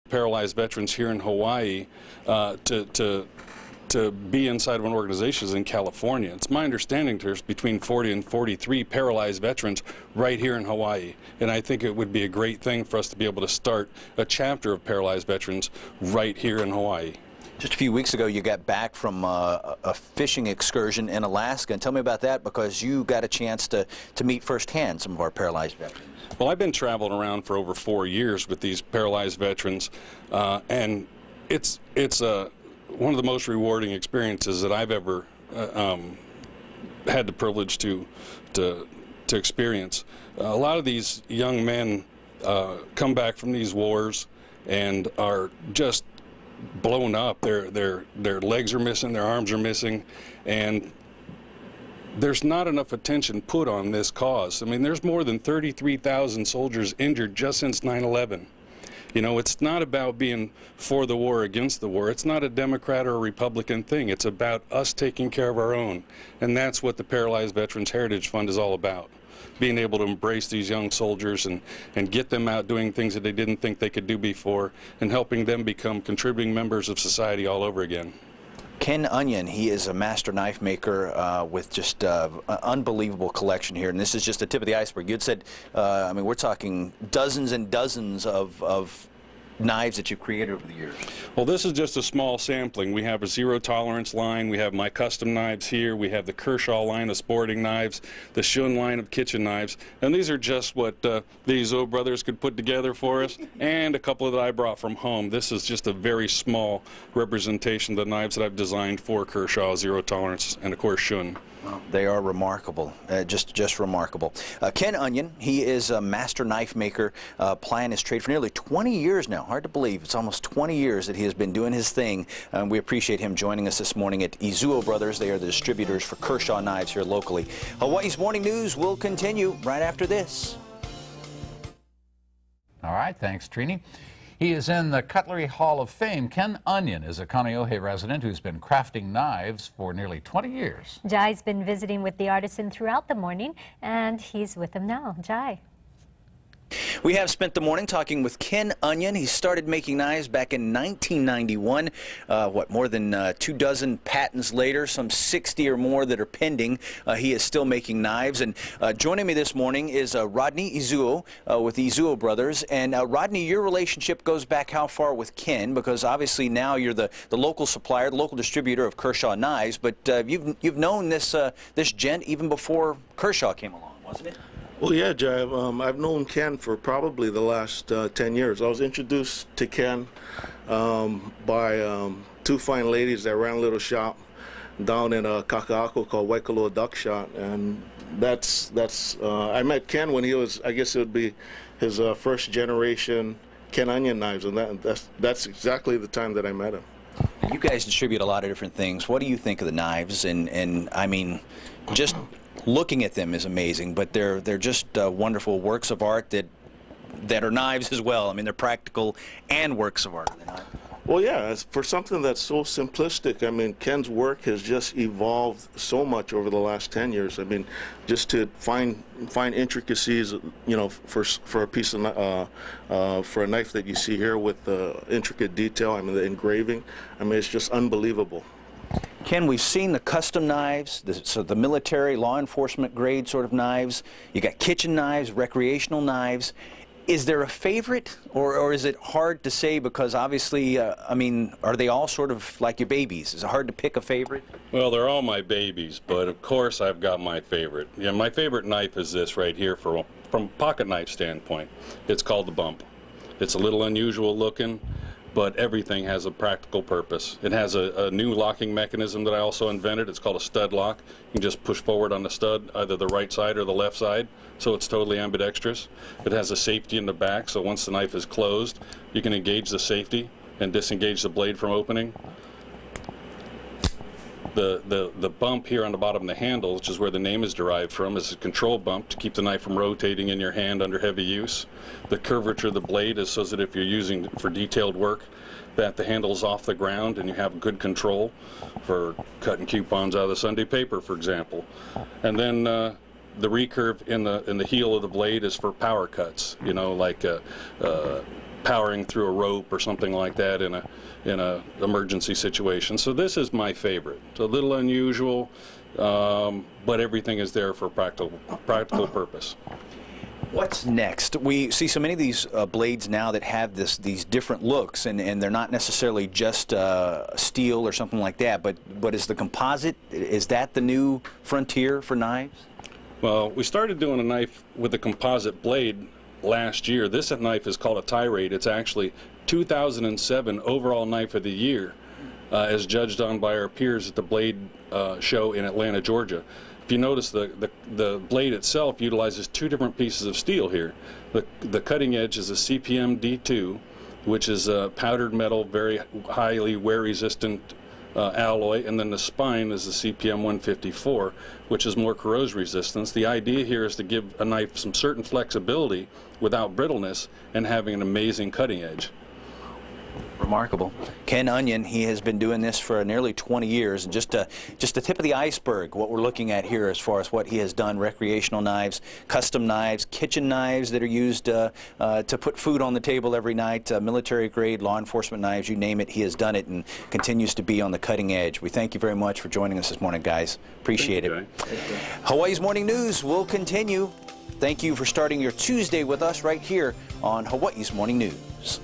paralyzed veterans here in Hawaii to be inside of an organization is in California. It's my understanding there's between 40 and 43 paralyzed veterans right here in Hawaii. And I think it would be a great thing for us to be able to start a chapter of paralyzed veterans right here in Hawaii. Just a few weeks ago, you got back from a fishing excursion in Alaska. And tell me about that, because you got a chance to meet firsthand some of our paralyzed veterans. Well, I've been traveling around for over 4 years with these paralyzed veterans, and it's one of the most rewarding experiences that I've ever had the privilege to experience. A lot of these young men come back from these wars and are just blown up. Their legs are missing, their arms are missing, and there's not enough attention put on this cause. I mean, there's more than 33,000 soldiers injured just since 9/11. You know, it's not about being for the war or against the war. It's not a Democrat or a Republican thing. It's about us taking care of our own. And that's what the Paralyzed Veterans Heritage Fund is all about. Being able to embrace these young soldiers and get them out doing things that they didn't think they could do before, and helping them become contributing members of society all over again. Ken Onion, he is a master knife maker with just an unbelievable collection here, and this is just the tip of the iceberg. You had said, I mean, we're talking dozens and dozens of knives that you've created over the years. Well, this is just a small sampling. We have a zero tolerance line, we have my custom knives here, we have the Kershaw line of sporting knives, the Shun line of kitchen knives, and these are just what the Izuo brothers could put together for us, and a couple that I brought from home. This is just a very small representation of the knives that I've designed for Kershaw, zero tolerance, and of course Shun. They are remarkable, just remarkable. Ken Onion, he is a master knife maker, plying his trade for nearly 20 years now. Hard to believe. It's almost 20 years that he has been doing his thing. We appreciate him joining us this morning at Izuo Brothers. They are the distributors for Kershaw Knives here locally. Hawaii's Morning News will continue right after this. All right, thanks, Trini. He is in the Cutlery Hall of Fame. Ken Onion is a Kaneohe resident who's been crafting knives for nearly 20 years. Jai's been visiting with the artisan throughout the morning, and he's with him now. Jai. We have spent the morning talking with Ken Onion. He started making knives back in 1991. More than 24 patents later, some 60 or more that are pending. He is still making knives. And joining me this morning is Rodney Izuo with Izuo Brothers. And Rodney, your relationship goes back how far with Ken? Because obviously now you're the local supplier, the local distributor of Kershaw Knives. But you've known this gent even before Kershaw came along, wasn't it? Well, yeah, Jai. I've known Ken for probably the last 10 years. I was introduced to Ken by two fine ladies that ran a little shop down in Kaka'ako called Waikoloa Duck Shot, and I met Ken when he was, I guess it would be his first generation Ken Onion knives, and that's exactly the time that I met him. You guys distribute a lot of different things. What do you think of the knives? And I mean, just looking at them is amazing, but they're just wonderful works of art that are knives as well. I mean, they're practical and works of art. Well, yeah, for something that's so simplistic, I mean, Ken's work has just evolved so much over the last 10 years. I mean, just to find intricacies, you know, for a piece of for a knife that you see here with the intricate detail, I mean, the engraving, I mean, it's just unbelievable. Ken, we've seen the custom knives, the military, law enforcement grade sort of knives. You got kitchen knives, recreational knives. Is there a favorite, or is it hard to say because obviously, I mean, are they all sort of like your babies? Is it hard to pick a favorite? Well, they're all my babies, but of course I've got my favorite. Yeah, my favorite knife is this right here from a pocket knife standpoint. It's called the Bump. It's a little unusual looking, but everything has a practical purpose. It has a new locking mechanism that I also invented. It's called a stud lock. You can just push forward on the stud, either the right side or the left side, so it's totally ambidextrous. It has a safety in the back, so once the knife is closed, you can engage the safety and disengage the blade from opening. The bump here on the bottom of the handle, which is where the name is derived from, is a control bump to keep the knife from rotating in your hand under heavy use. The curvature of the blade is so that if you're using it for detailed work, that the handle is off the ground and you have good control for cutting coupons out of the Sunday paper, for example. And then the recurve in the heel of the blade is for power cuts, you know, like powering through a rope or something like that in a emergency situation. So this is my favorite. It's a little unusual, but everything is there for practical purpose. What's next? We see so many of these blades now that have these different looks, and they're not necessarily just steel or something like that, but is the composite, is that the new frontier for knives? Well, we started doing a knife with a composite blade last year. This knife is called a Tirade. It's actually 2007 overall knife of the year, as judged on by our peers at the Blade show in Atlanta, Georgia. If you notice, the blade itself utilizes two different pieces of steel here. The cutting edge is a CPM D2, which is a powdered metal, very highly wear-resistant alloy, and then the spine is the CPM 154, which is more corrosion resistance. The idea here is to give a knife some certain flexibility without brittleness and having an amazing cutting edge. Remarkable. Ken Onion, he has been doing this for nearly 20 years, and just the tip of the iceberg, what we're looking at here as far as what he has done: recreational knives, custom knives, kitchen knives that are used to put food on the table every night, military grade, law enforcement knives, you name it, he has done it and continues to be on the cutting edge. We thank you very much for joining us this morning, guys. Appreciate it. Hawaii's Morning News will continue. Thank you for starting your Tuesday with us right here on Hawaii's Morning News.